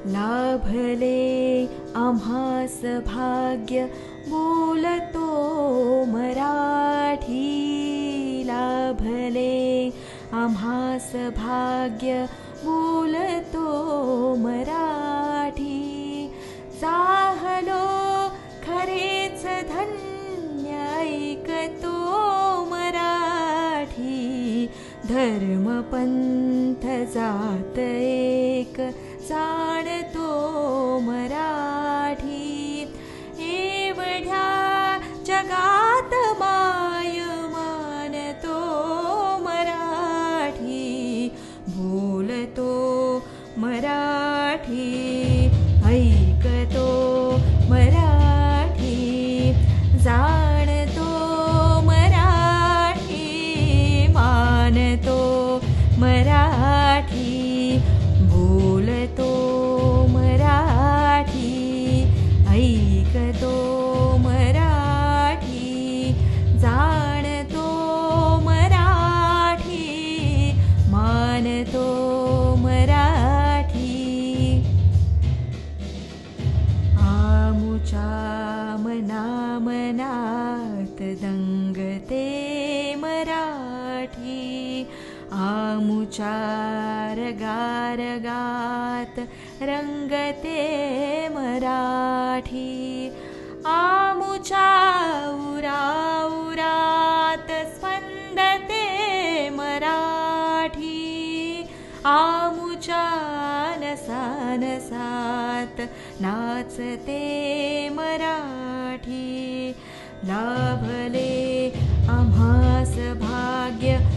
लाभले आम्हास भाग्य बोलतो मराठी. लाभले आम्हास भाग्य बोलतो मराठी. जाहलो खरेच धन्य ऐकतो मराठी. धर्म पंथ जात एक जाणतो मराठी. एवढ्या जगात माय मानतो मराठी. बोलतो मराठी, ऐकतो मराठी. जाणतो मराठी, मानतो मराठी. बोलतो मराठी, ऐकतो मराठी. जाणतो मराठी, मानतो मराठी. आमुच्या मनामनात दंगते मराठी. आमुच्या रगारगात रंगते मराठी. आमुच्या उराउरात स्पंदते मराठी. आमुच्या नसानसात नाचते मराठी. लाभले आम्हास भाग्य